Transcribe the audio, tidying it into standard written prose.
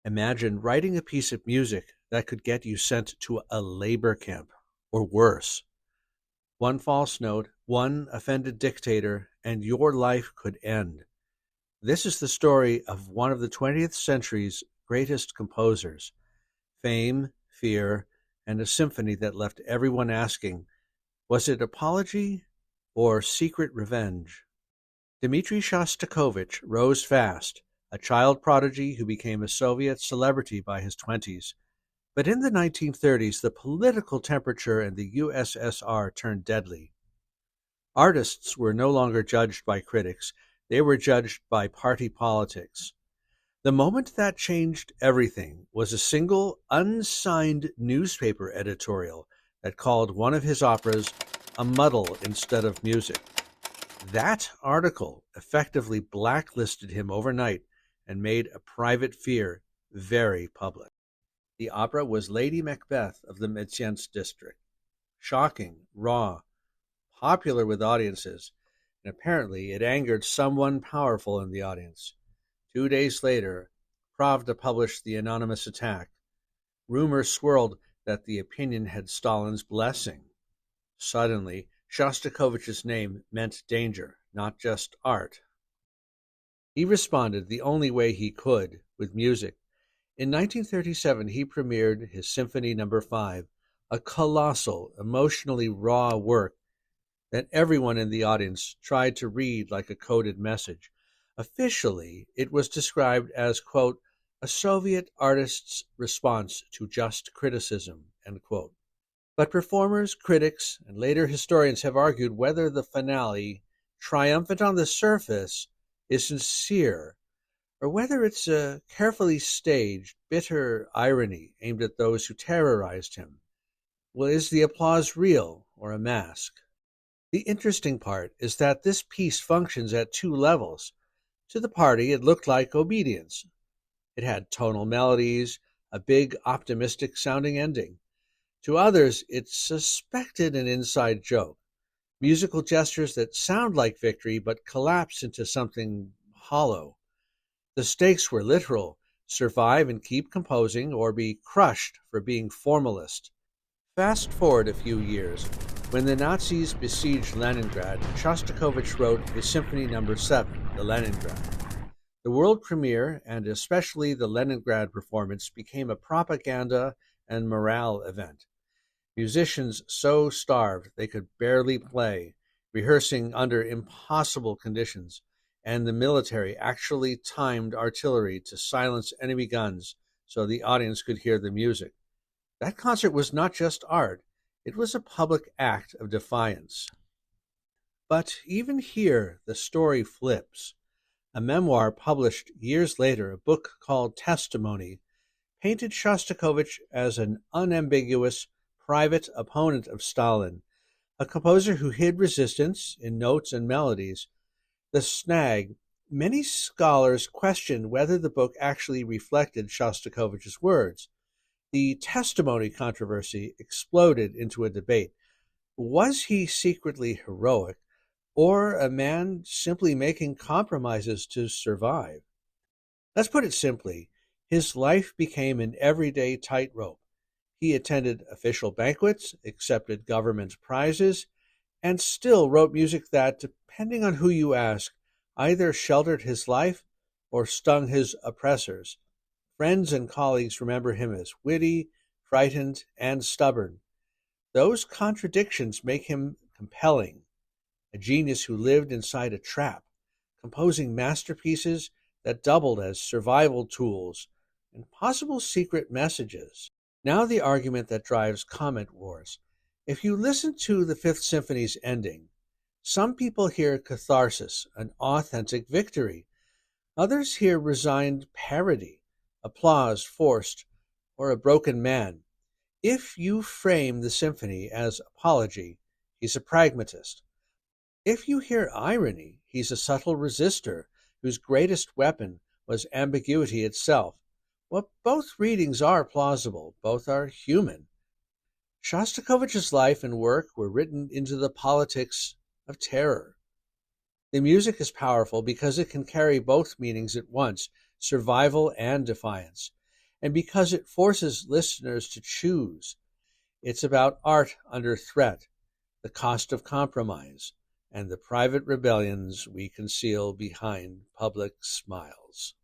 Imagine writing a piece of music that could get you sent to a labor camp, or worse. One false note, one offended dictator, and your life could end. This is the story of one of the 20th century's greatest composers. Fame, fear, and a symphony that left everyone asking, was it apology or secret revenge? Dmitri Shostakovich rose fast, a child prodigy who became a Soviet celebrity by his 20s. But in the 1930s, the political temperature in the USSR turned deadly. Artists were no longer judged by critics, they were judged by party politics. The moment that changed everything was a single, unsigned newspaper editorial that called one of his operas a muddle instead of music. That article effectively blacklisted him overnight and made a private fear very public. The opera was Lady Macbeth of the Mtsensk district. Shocking, raw, popular with audiences, and apparently it angered someone powerful in the audience. 2 days later, Pravda published the anonymous attack. Rumors swirled that the opinion had Stalin's blessing. Suddenly, Shostakovich's name meant danger, not just art. He responded the only way he could, with music. In 1937, he premiered his Symphony No. 5, a colossal, emotionally raw work that everyone in the audience tried to read like a coded message. Officially, it was described as, quote, a Soviet artist's response to just criticism, end quote. But performers, critics, and later historians have argued whether the finale, triumphant on the surface, is sincere, or whether it's a carefully staged, bitter irony aimed at those who terrorized him. Well, is the applause real or a mask? The interesting part is that this piece functions at two levels. To the party, it looked like obedience. It had tonal melodies, a big, optimistic-sounding ending. To others, it suspected an inside joke, musical gestures that sound like victory but collapse into something hollow. The stakes were literal: survive and keep composing, or be crushed for being formalist. Fast forward a few years. When the Nazis besieged Leningrad, Shostakovich wrote his Symphony No. 7, the Leningrad. The world premiere, and especially the Leningrad performance, became a propaganda and morale event. Musicians so starved they could barely play, rehearsing under impossible conditions, and the military actually timed artillery to silence enemy guns so the audience could hear the music. That concert was not just art, it was a public act of defiance. But even here, the story flips. A memoir published years later, a book called Testimony, painted Shostakovich as an unambiguous, private opponent of Stalin, a composer who hid resistance in notes and melodies. The snag: many scholars questioned whether the book actually reflected Shostakovich's words. The testimony controversy exploded into a debate. Was he secretly heroic, or a man simply making compromises to survive? Let's put it simply, his life became an everyday tightrope. He attended official banquets, accepted government prizes, and still wrote music that, depending on who you ask, either sheltered his life or stung his oppressors. Friends and colleagues remember him as witty, frightened, and stubborn. Those contradictions make him compelling, a genius who lived inside a trap, composing masterpieces that doubled as survival tools and possible secret messages. Now the argument that drives comment wars. If you listen to the Fifth Symphony's ending, some people hear catharsis, an authentic victory. Others hear resigned parody, applause forced, or a broken man. If you frame the symphony as apology, he's a pragmatist. If you hear irony, he's a subtle resistor whose greatest weapon was ambiguity itself. Well, both readings are plausible, both are human. Shostakovich's life and work were written into the politics of terror. The music is powerful because it can carry both meanings at once, survival and defiance. and because it forces listeners to choose. It's about art under threat, the cost of compromise, and the private rebellions we conceal behind public smiles.